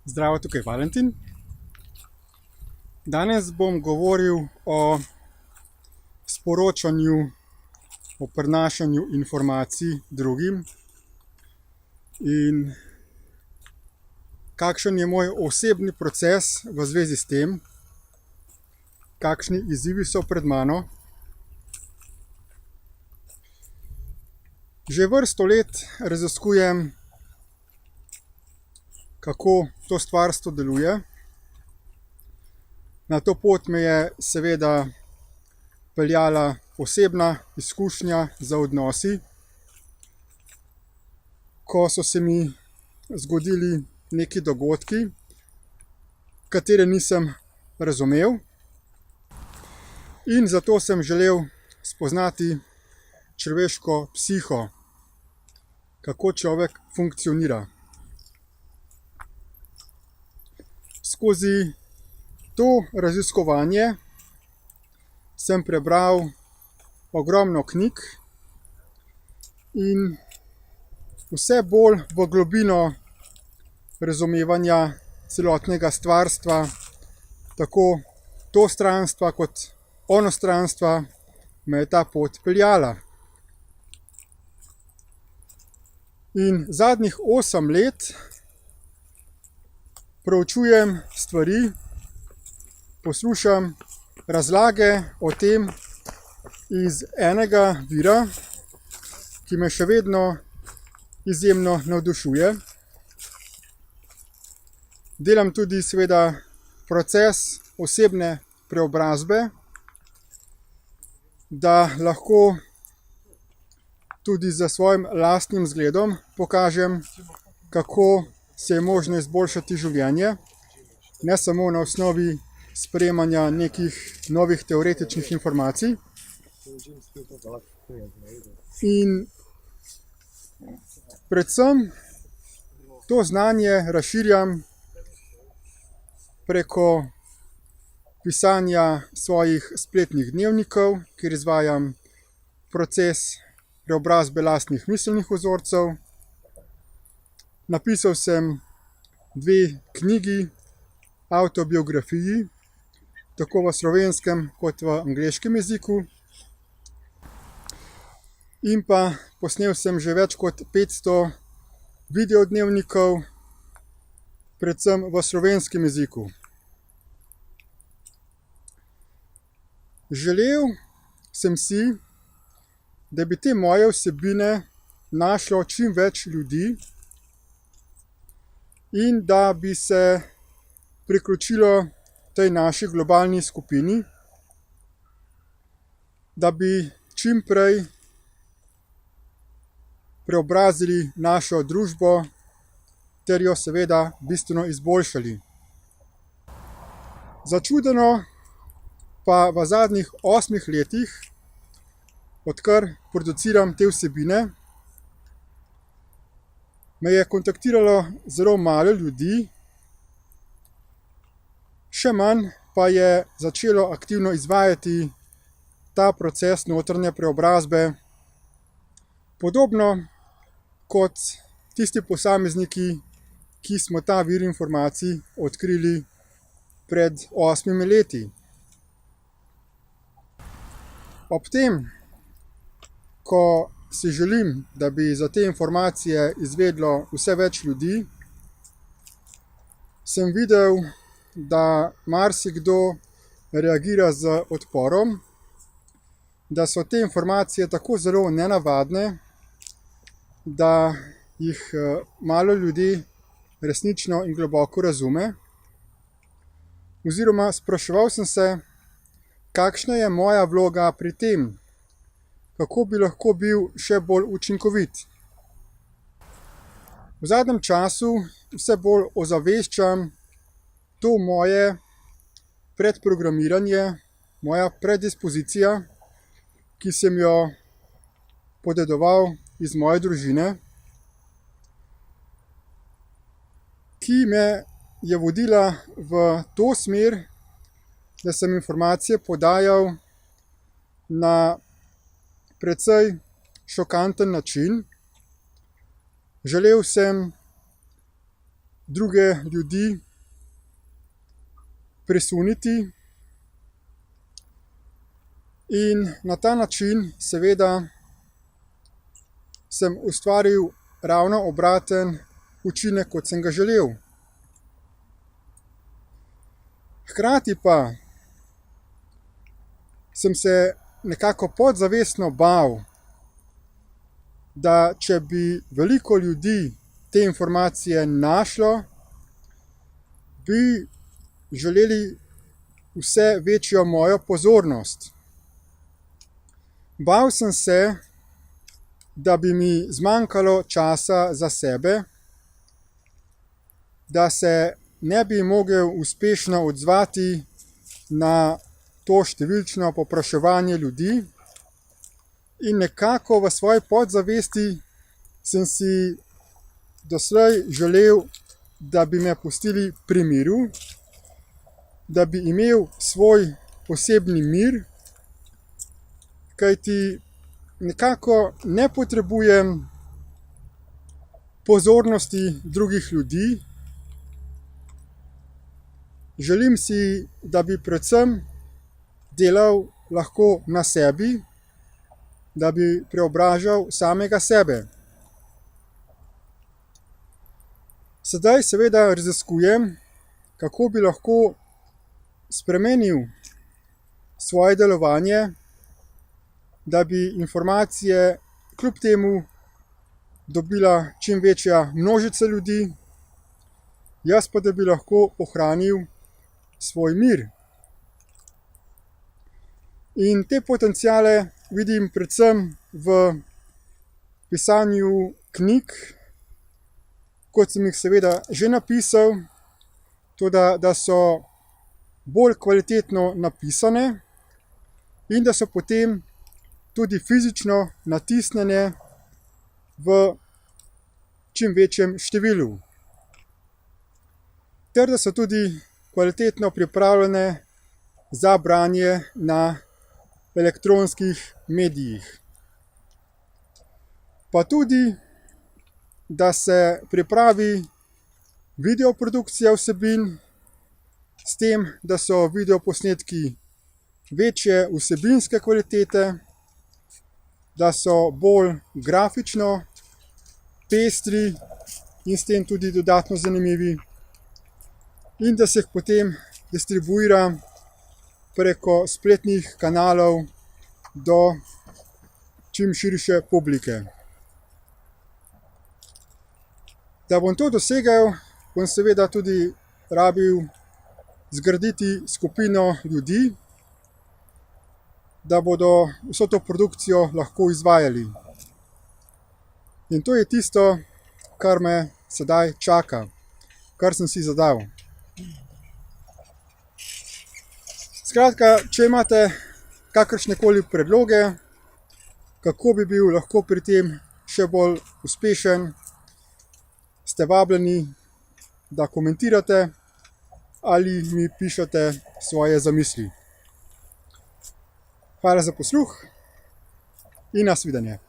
Zdravo, tukaj Valentin. Danes bom govoril o sporočanju, o prenašanju informacij drugim in kakšen je moj osebni proces v zvezi s tem, kakšni izzivi so pred mano. Že vrsto let raziskujem, kako to stvarstvo deluje. Na to pot me je seveda peljala osebna izkušnja za odnosi, ko so se mi zgodili neki dogodki, katere nisem razumel, in zato sem želel spoznati človeško psiho, kako človek funkcionira. Skozi to raziskovanje sem prebral ogromno knjig in vse bolj v globino razumevanja celotnega stvarstva, tako tostranstva kot onostranstva, me je ta pot peljala. In zadnjih 8 let proučujem stvari, poslušam razlage o tem iz enega vira, ki me še vedno izjemno navdušuje. Delam tudi seveda proces osebne preobrazbe, da lahko tudi za svojim lastnim zgledom pokažem, kako se je možno izboljšati življenje, ne samo na osnovi sprejemanja nekih novih teoretičnih informacij. In predvsem to znanje razširjam preko pisanja svojih spletnih dnevnikov, kjer izvajam proces preobrazbe lastnih miselnih vzorcev. Napisal sem 2 knjigi, avtobiografiji, tako v slovenskem kot v angleškem jeziku. In pa posnel sem že več kot 500 videodnevnikov, predvsem v slovenskem jeziku. Želel sem si, da bi te moje vsebine našlo čim več ljudi in da bi se priključilo tej naši globalni skupini, da bi čim prej preobrazili našo družbo ter jo seveda bistveno izboljšali. Začudeno pa v zadnjih 8 letih, odkar produciram te vsebine, me je kontaktiralo zelo malo ljudi, še manj pa je začelo aktivno izvajati ta proces notranje preobrazbe, podobno kot tisti posamezniki, ki smo ta vir informacij odkrili pred 8 leti. Ob tem, ko si želim, da bi za te informacije izvedlo vse več ljudi, sem videl, da marsikdo reagira z odporom, da so te informacije tako zelo nenavadne, da jih malo ljudi resnično in globoko razume. Oziroma spraševal sem se, kakšna je moja vloga pri tem, kako bi lahko bil še bolj učinkovit. V zadnjem času vse bolj ozaveščam to moje predprogramiranje, moja predispozicija, ki sem jo podedoval iz moje družine, ki me je vodila v to smer, da sem informacije podajal na precej šokanten način. Želel sem druge ljudi presuniti in na ta način seveda sem ustvaril ravno obraten učinek, kot sem ga želel. Hkrati pa sem se nekako podzavestno bal, da če bi veliko ljudi te informacije našlo, bi želeli vse večjo mojo pozornost. Bal sem se, da bi mi zmanjkalo časa za sebe, da se ne bi mogel uspešno odzvati na to številčno povpraševanje ljudi in nekako v svoji podzavesti sem si doslej želel, da bi me pustili pri miru, da bi imel svoj posebni mir, kajti nekako ne potrebujem pozornosti drugih ljudi. Želim si, da bi predvsem delal lahko na sebi, da bi preobražal samega sebe. Sedaj seveda raziskujem, kako bi lahko spremenil svoje delovanje, da bi informacije kljub temu dobila čim večja množica ljudi, jaz pa da bi lahko ohranil svoj mir. In te potenciale vidim predvsem v pisanju knjig, kot sem jih seveda že napisal, toda da so bolj kvalitetno napisane in da so potem tudi fizično natisnjene v čim večjem številu. Ter da so tudi kvalitetno pripravljene za branje na elektronskih medijih. Pa tudi, da se pripravi videoprodukcija vsebin s tem, da so videoposnetki večje vsebinske kvalitete, da so bolj grafično pestri in s tem tudi dodatno zanimivi in da se jih potem distribuira preko spletnih kanalov do čim širše publike. Da bom to dosegel, bom seveda tudi rabil zgraditi skupino ljudi, da bodo vso to produkcijo lahko izvajali. In to je tisto, kar me sedaj čaka, kar sem si zadal. Skratka, če imate kakršnekoli predloge, kako bi bil lahko pri tem še bolj uspešen, ste vabljeni, da komentirate ali mi pišete svoje zamisli. Hvala za posluh in nasvidenje.